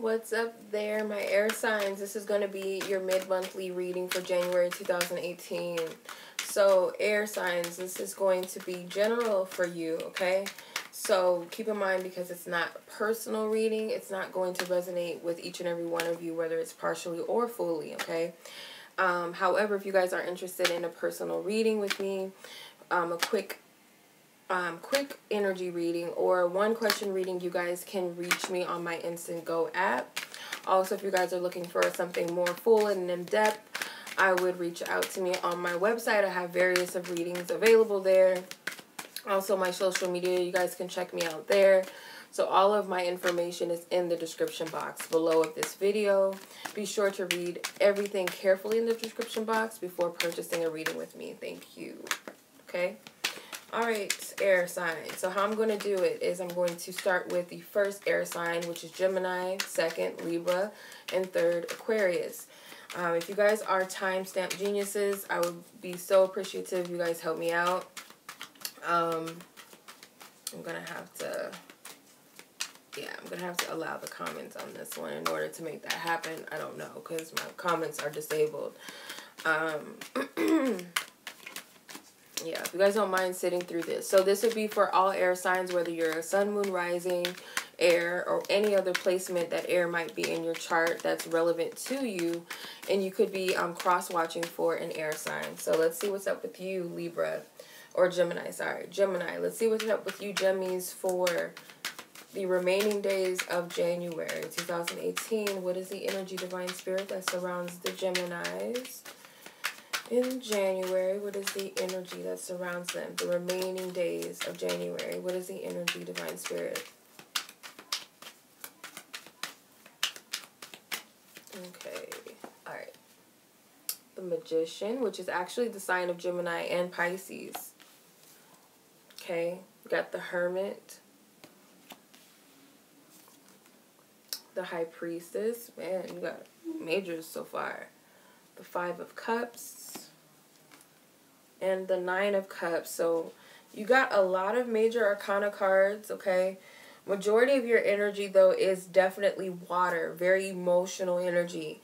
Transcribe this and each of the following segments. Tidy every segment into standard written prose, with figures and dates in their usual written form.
What's up there, my air signs? This is going to be your mid-monthly reading for January 2018. So, air signs, this is going to be general for you, okay? So, keep in mind, because it's not a personal reading, it's not going to resonate with each and every one of you, whether it's partially or fully, okay? However, if you guys are interested in a personal reading with me, a quick energy reading or one question reading, you guys can reach me on my Instantgo app. Also, if you guys are looking for something more full and in-depth, I would reach out to me on my website. I have various of readings available there. Also, my social media, you guys can check me out there. So all of my information is in the description box below of this video. Be sure to read everything carefully in the description box before purchasing a reading with me. Thank you. Okay? Alright, air sign. So how I'm going to do it is I'm going to start with the first air sign, which is Gemini, second, Libra, and third, Aquarius. If you guys are timestamp geniuses, I would be so appreciative if you guys help me out. I'm going to have to... Yeah, I'm going to have to allow the comments on this one in order to make that happen. I don't know, because my comments are disabled. Yeah, if you guys don't mind sitting through this. So this would be for all air signs, whether you're a sun, moon, rising, air, or any other placement that air might be in your chart that's relevant to you. And you could be cross-watching for an air sign. So let's see what's up with you, Libra. Or Gemini, sorry. Gemini. Let's see what's up with you, Gemmies, for the remaining days of January 2018. What is the energy, divine spirit, that surrounds the Geminis? In January, what is the energy that surrounds them? The remaining days of January. What is the energy, divine spirit? Okay. Alright. The Magician, which is actually the sign of Gemini and Pisces. Okay. We got the Hermit. The High Priestess. Man, you got majors so far. The Five of Cups, and the Nine of Cups. So you got a lot of major arcana cards, okay? Majority of your energy, though, is definitely water, very emotional energy,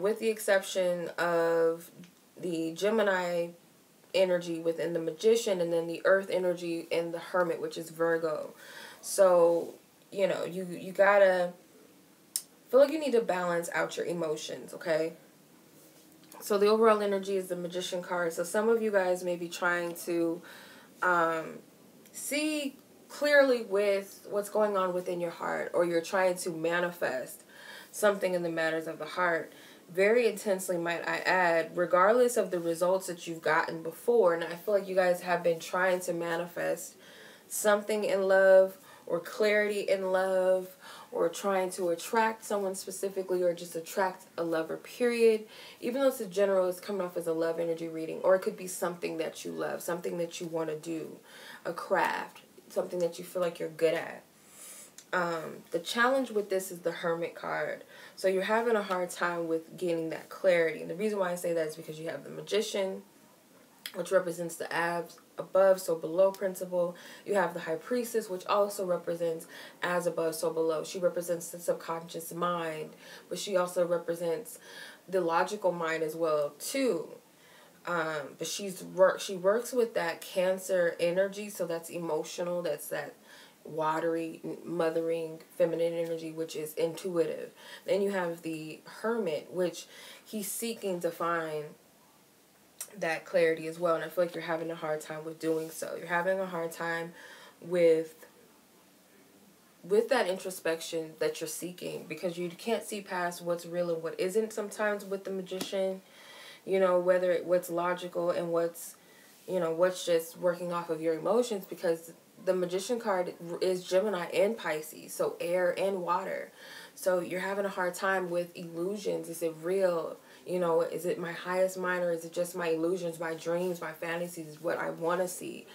with the exception of the Gemini energy within the Magician, and then the Earth energy in the Hermit, which is Virgo. So, you know, you gotta feel like you need to balance out your emotions, okay? So the overall energy is the Magician card. So some of you guys may be trying to see clearly with what's going on within your heart, or you're trying to manifest something in the matters of the heart very intensely, might I add, regardless of the results that you've gotten before. And I feel like you guys have been trying to manifest something in love, or clarity in love, or trying to attract someone specifically, or just attract a lover, period. Even though it's a general, it's coming off as a love energy reading. Or it could be something that you love, something that you want to do, a craft, something that you feel like you're good at. The challenge with this is the Hermit card. So you're having a hard time with gaining that clarity. And the reason why I say that is because you have the Magician, which represents the above, so below principle. You have the High Priestess, which also represents as above, so below. She represents the subconscious mind, but she also represents the logical mind as well, too. But she works with that Cancer energy, so that's emotional, that's that watery, mothering, feminine energy, which is intuitive. Then you have the Hermit, which he's seeking to find that clarity as well, and I feel like you're having a hard time with doing so. You're having a hard time with that introspection that you're seeking, because you can't see past what's real and what isn't sometimes with the Magician. You know, whether what's logical and what's, you know, what's just working off of your emotions, because the Magician card is Gemini and Pisces, so air and water. So you're having a hard time with illusions. Is it real? You know, is it my highest mind, or is it just my illusions, my dreams, my fantasies, what I want to see?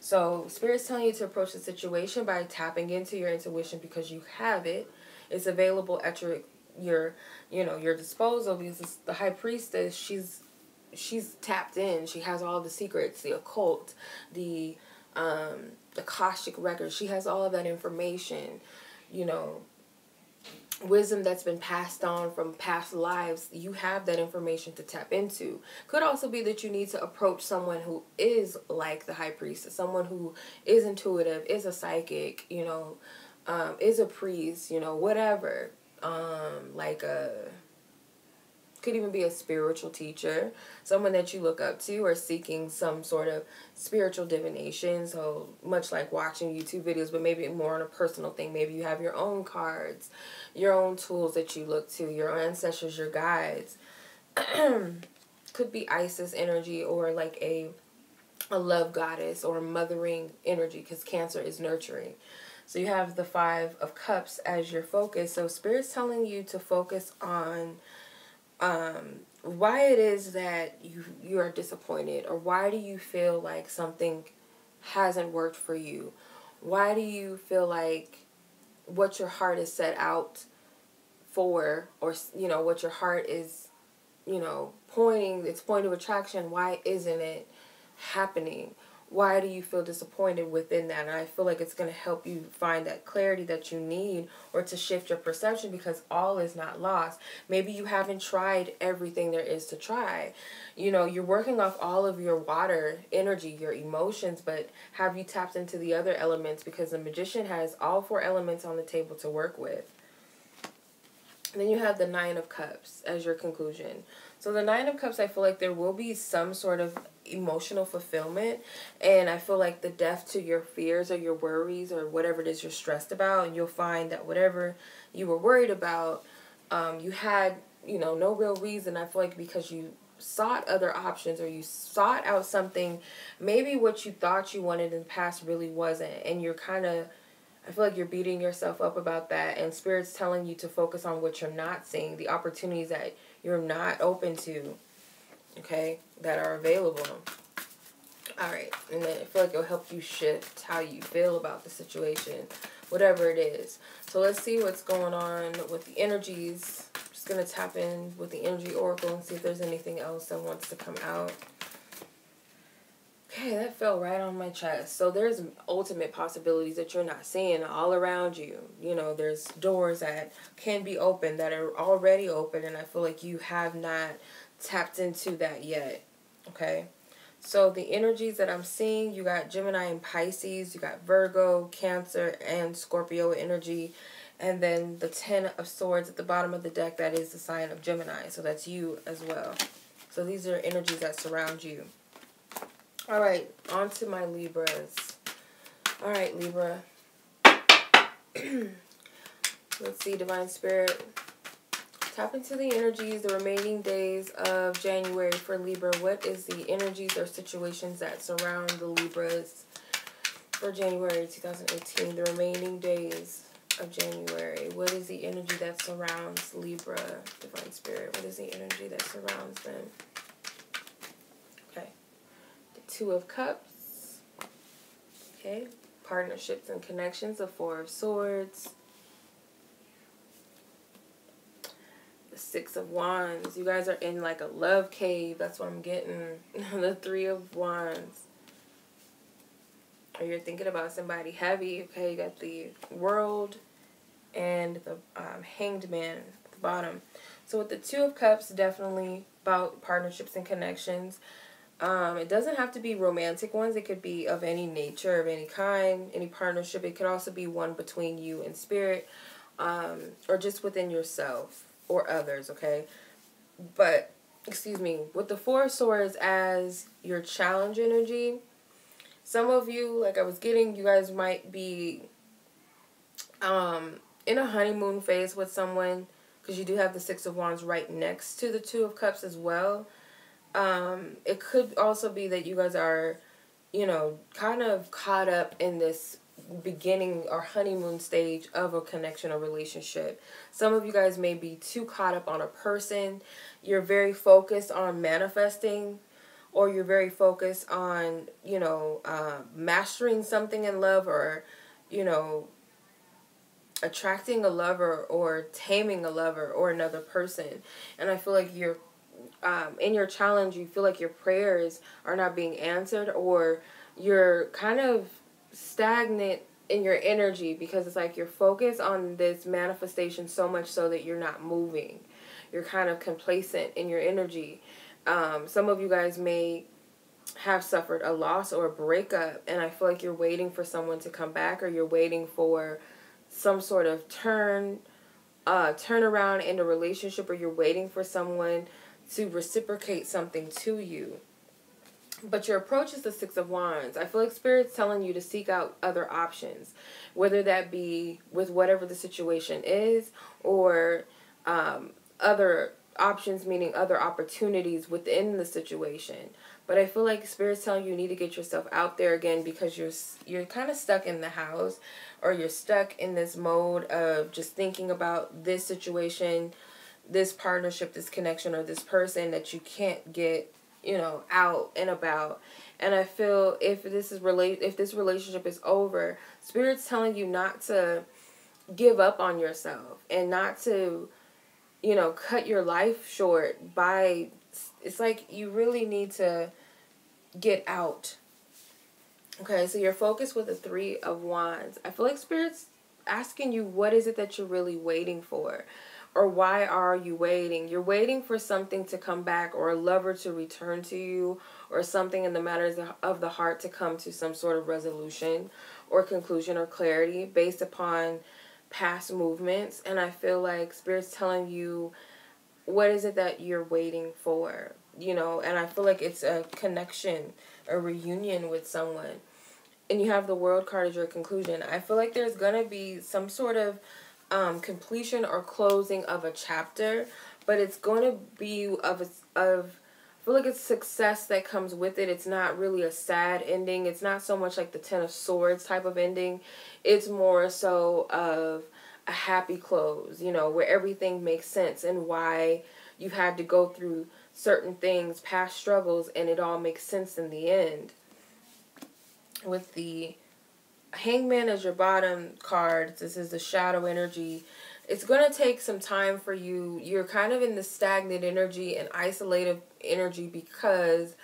So Spirit's telling you to approach the situation by tapping into your intuition, because you have it. It's available at your disposal, because the High Priestess, she's tapped in. She has all the secrets, the occult, the Akashic records. She has all of that information, you know. wisdom that's been passed on from past lives, you have that information to tap into. Could also be that you need to approach someone who is like the high priestess, someone who is intuitive, is a psychic, is a priest, whatever. Like a Could even be a spiritual teacher, someone that you look up to or seeking some sort of spiritual divination. So much like watching YouTube videos, but maybe more on a personal thing. Maybe you have your own cards, your own tools that you look to, your ancestors, your guides. Could be Isis energy, or like a love goddess or mothering energy, because Cancer is nurturing. So you have the Five of Cups as your focus. So Spirit's telling you to focus on why it is that you are disappointed, or why do you feel like something hasn't worked for you? Why do you feel like what your heart is set out for, or what your heart is pointing, its point of attraction, why isn't it happening? Why do you feel disappointed within that? And I feel like it's going to help you find that clarity that you need, or to shift your perception, because all is not lost. Maybe you haven't tried everything there is to try. You're working off all of your water energy, your emotions, but have you tapped into the other elements? Because the Magician has all 4 elements on the table to work with. And then you have the Nine of Cups as your conclusion. So the Nine of Cups, I feel like there will be some sort of emotional fulfillment, and I feel like the death to your fears or your worries or whatever it is you're stressed about, and you'll find that whatever you were worried about, you had, no real reason. I feel like because you sought other options, or you sought out something, maybe what you thought you wanted in the past really wasn't, and you're I feel like you're beating yourself up about that, and Spirit's telling you to focus on what you're not seeing, the opportunities that you're not open to, okay, that are available. All right, and then I feel like it'll help you shift how you feel about the situation, whatever it is. So let's see what's going on with the energies. I'm just going to tap in with the energy oracle and see if there's anything else that wants to come out. Okay, that fell right on my chest. So there's ultimate possibilities that you're not seeing all around you. There's doors that can be open, that are already open, and I feel like you have not tapped into that yet. Okay? So the energies that I'm seeing, you got Gemini and Pisces, you got Virgo, Cancer, and Scorpio energy, and then the 10 of Swords at the bottom of the deck, that is the sign of Gemini. So that's you as well. So these are energies that surround you. All right, on to my Libras. All right, Libra. Let's see, Divine Spirit. Tap into the energies, the remaining days of January for Libra. What is the energies or situations that surround the Libras for January 2018? The remaining days of January. What is the energy that surrounds Libra, Divine Spirit? What is the energy that surrounds them? Okay. Two of Cups. Okay. Partnerships and connections. The Four of Swords. The Six of Wands. You guys are in like a love cave. That's what I'm getting. The Three of Wands. Or you're thinking about somebody heavy. Okay. You got the World and the Hanged Man at the bottom. So with the Two of Cups, definitely about partnerships and connections. It doesn't have to be romantic ones. It could be of any nature, of any kind, any partnership. It could also be one between you and Spirit, or just within yourself or others, okay? But, excuse me, with the Four of Swords as your challenge energy, some of you, like I was getting, you guys might be in a honeymoon phase with someone, because you do have the Six of Wands right next to the Two of Cups as well. It could also be that you guys are, kind of caught up in this beginning or honeymoon stage of a connection or relationship. Some of you guys may be too caught up on a person. You're very focused on manifesting, or you're very focused on, mastering something in love, or, attracting a lover or taming a lover or another person. And I feel like you're in your challenge, you feel like your prayers are not being answered, or you're kind of stagnant in your energy, because it's like you're focused on this manifestation so much so that you're not moving. You're kind of complacent in your energy. Some of you guys may have suffered a loss or a breakup, and I feel like you're waiting for someone to come back, or you're waiting for some sort of turnaround in a relationship, or you're waiting for someone to reciprocate something to you. But your approach is the Six of Wands. I feel like Spirit's telling you to seek out other options, whether that be with whatever the situation is, or other options, meaning other opportunities within the situation. But I feel like Spirit's telling you need to get yourself out there again, because you're kind of stuck in the house, or you're stuck in this mode of just thinking about this situation, this partnership, this connection, or this person that you can't get, out and about. And I feel if this relationship is over, Spirit's telling you not to give up on yourself, and not to, cut your life short by, it's like you really need to get out. Okay, so you're focused with the Three of Wands. I feel like Spirit's asking you, what is it that you're really waiting for? Or why are you waiting? You're waiting for something to come back, or a lover to return to you, or something in the matters of the heart to come to some sort of resolution or conclusion or clarity based upon past movements. And I feel like Spirit's telling you, what is it that you're waiting for? And I feel like it's a connection, a reunion with someone. And you have the World card as your conclusion. I feel like there's going to be some sort of completion or closing of a chapter, but it's going to be I feel like it's success that comes with it. It's not really a sad ending. It's not so much like the Ten of Swords type of ending. It's more so of a happy close, where everything makes sense, and why you've had to go through certain things, past struggles, and it all makes sense in the end. With the Hangman as your bottom card, this is the shadow energy. It's going to take some time for you. You're kind of in the stagnant energy and isolated energy, because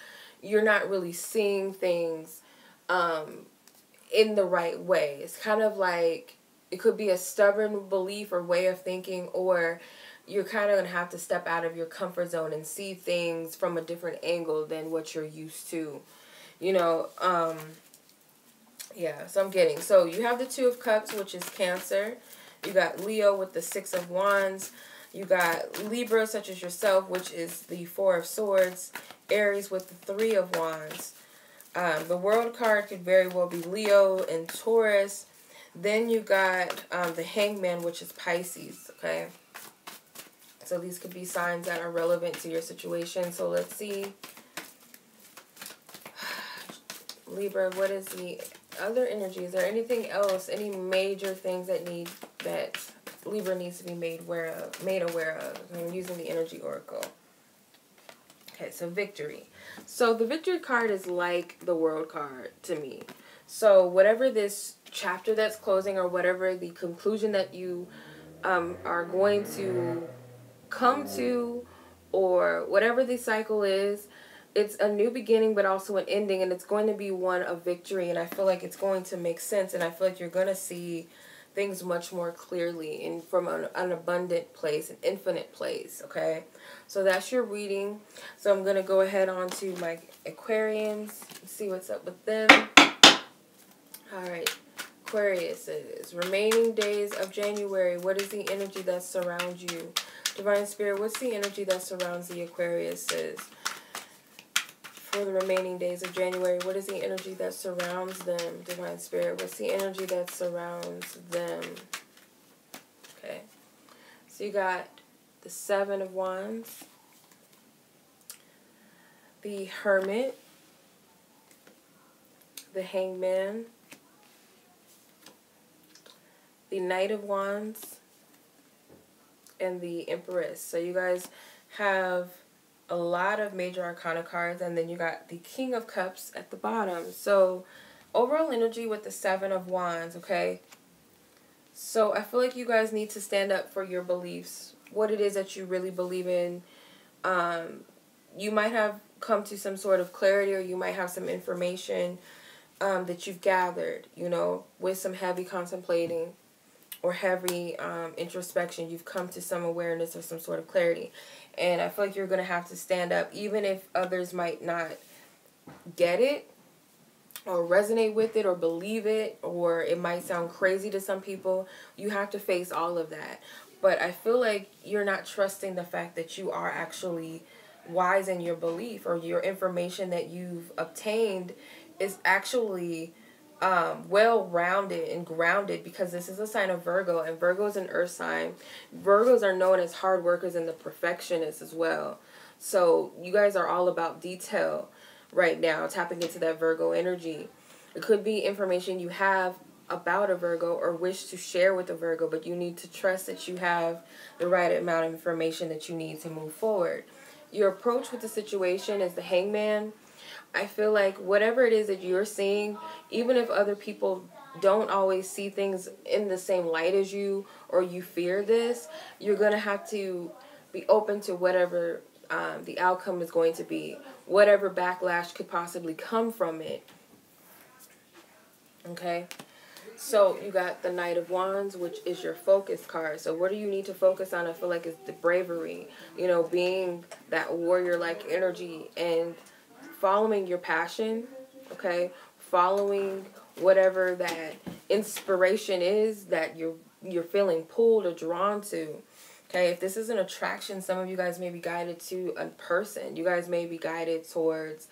you're not really seeing things in the right way. It's kind of like, it could be a stubborn belief or way of thinking, or you're kind of going to have to step out of your comfort zone and see things from a different angle than what you're used to. Yeah, so you have the Two of Cups, which is Cancer. You got Leo with the Six of Wands. You got Libra, such as yourself, which is the Four of Swords. Aries with the Three of Wands. The World card could very well be Leo and Taurus. Then you got the Hangman, which is Pisces, okay? So these could be signs that are relevant to your situation. So let's see. Libra, what is the other energy? Is there anything else, any major things that Libra needs to be made aware of? I'm using the Energy Oracle. Okay, so victory. So the Victory card is like the World card to me. So whatever this chapter that's closing, or whatever the conclusion that you are going to come to, or whatever the cycle is, it's a new beginning but also an ending, and it's going to be one of victory. And I feel like it's going to make sense, and I feel like you're going to see things much more clearly and from an abundant place, an infinite place, okay? So that's your reading. So I'm going to go ahead on to my Aquarians, see what's up with them. All right, Aquarius is remaining days of January. What is the energy that surrounds you? Divine Spirit, what's the energy that surrounds the Aquariuses? For the remaining days of January, what is the energy that surrounds them? Divine Spirit, what's the energy that surrounds them? Okay. So you got the Seven of Wands, the Hermit, the Hangman, the Knight of Wands, and the Empress. So you guys have a lot of major arcana cards, and then you got the King of Cups at the bottom. So overall energy with the Seven of Wands, okay? So I feel like you guys need to stand up for your beliefs, what it is that you really believe in. You might have come to some sort of clarity, or you might have some information that you've gathered, you know, with some heavy contemplating or heavy introspection, you've come to some awareness or some sort of clarity. And I feel like you're going to have to stand up, even if others might not get it or resonate with it or believe it, or it might sound crazy to some people. You have to face all of that. But I feel like you're not trusting the fact that you are actually wise in your belief, or your information that you've obtained is actually well-rounded and grounded, because this is a sign of Virgo, and Virgo is an earth sign. Virgos are known as hard workers and the perfectionists as well. So you guys are all about detail right now, tapping into that Virgo energy. It could be information you have about a Virgo or wish to share with a Virgo, but you need to trust that you have the right amount of information that you need to move forward. Your approach with the situation is the Hangman. I feel like whatever it is that you're seeing, even if other people don't always see things in the same light as you, or you fear this, you're going to have to be open to whatever the outcome is going to be, whatever backlash could possibly come from it. Okay? So you got the Knight of Wands, which is your focus card. So what do you need to focus on? I feel like it's the bravery, you know, being that warrior-like energy and following your passion, okay? Following whatever that inspiration is that you're feeling pulled or drawn to. Okay, if this is an attraction, some of you guys may be guided to a person. You guys may be guided towards,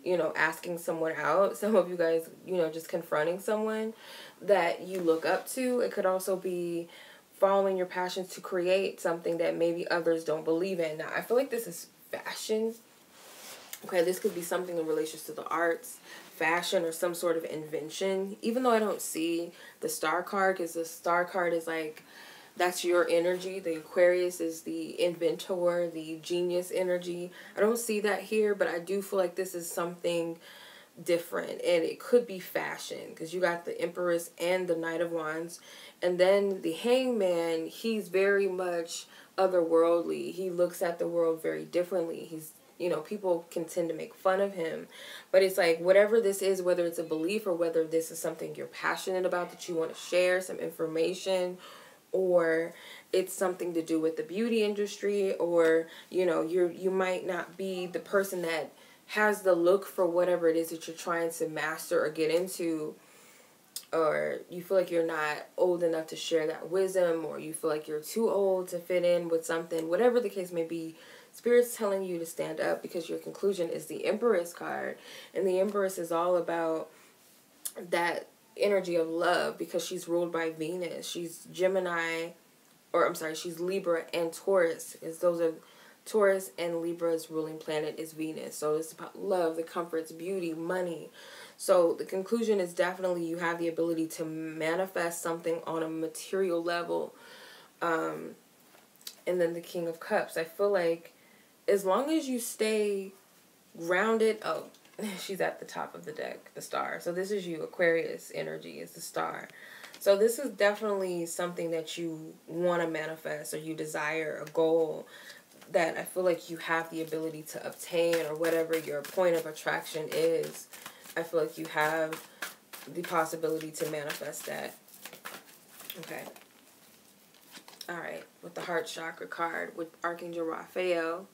you know, asking someone out. Some of you guys, you know, just confronting someone that you look up to. It could also be following your passions to create something that maybe others don't believe in. Now, I feel like this is fashion. Okay, this could be something in relation to the arts, fashion, or some sort of invention. Even though I don't see the star card, because the star card is like, that's your energy. The Aquarius is the inventor, the genius energy. I don't see that here, but I do feel like this is something different. And it could be fashion, because you got the Empress and the Knight of Wands. And then the Hangman, he's very much otherworldly. He looks at the world very differently. He's, you know, people can tend to make fun of him. But it's like, whatever this is, whether it's a belief or whether this is something you're passionate about that you want to share, some information, or it's something to do with the beauty industry, or, you know, you might not be the person that has the look for whatever it is that you're trying to master or get into, or you feel like you're not old enough to share that wisdom, or you feel like you're too old to fit in with something. Whatever the case may be, Spirit's telling you to stand up, because your conclusion is the Empress card, and the Empress is all about that energy of love, because she's ruled by Venus. She's Gemini, or I'm sorry, she's Libra and Taurus. Is those are Taurus and Libra's ruling planet is Venus. So it's about love, the comforts, beauty, money. So the conclusion is definitely you have the ability to manifest something on a material level. And then the King of Cups. I feel like as long as you stay grounded, she's at the top of the deck, the star. So this is you, Aquarius energy is the star. So this is definitely something that you want to manifest, or you desire, a goal that I feel like you have the ability to obtain, or whatever your point of attraction is. I feel like you have the possibility to manifest that. Okay. All right. With the heart chakra card, with Archangel Raphael.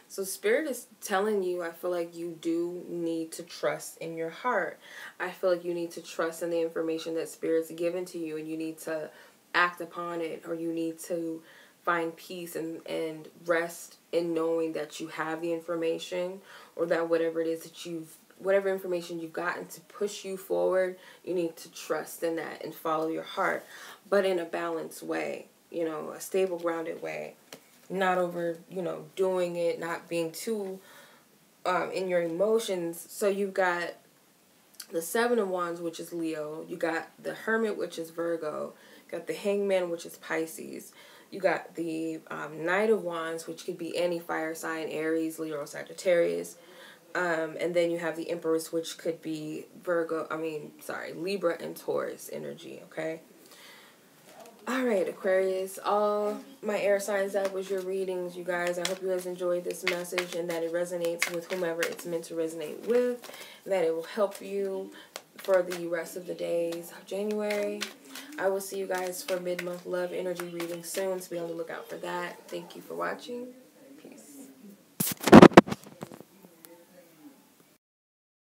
So Spirit is telling you, I feel like you do need to trust in your heart. I feel like you need to trust in the information that Spirit's given to you, and you need to act upon it, or you need to find peace and rest in knowing that you have the information, or that whatever it is that whatever information you've gotten to push you forward, you need to trust in that and follow your heart, but in a balanced way, you know, a stable, grounded way. Not over, you know, doing it, not being too in your emotions. So you've got the Seven of Wands, which is Leo. You got the Hermit, which is Virgo. You got the Hangman, which is Pisces. You got the Knight of Wands, which could be any fire sign, Aries, Leo, or Sagittarius. And then you have the Empress, which could be Libra and Taurus energy, okay? Alright, Aquarius, all my air signs, that was your readings, you guys. I hope you guys enjoyed this message and that it resonates with whomever it's meant to resonate with, and that it will help you for the rest of the days of January. I will see you guys for mid-month love energy reading soon, so be on the lookout for that. Thank you for watching.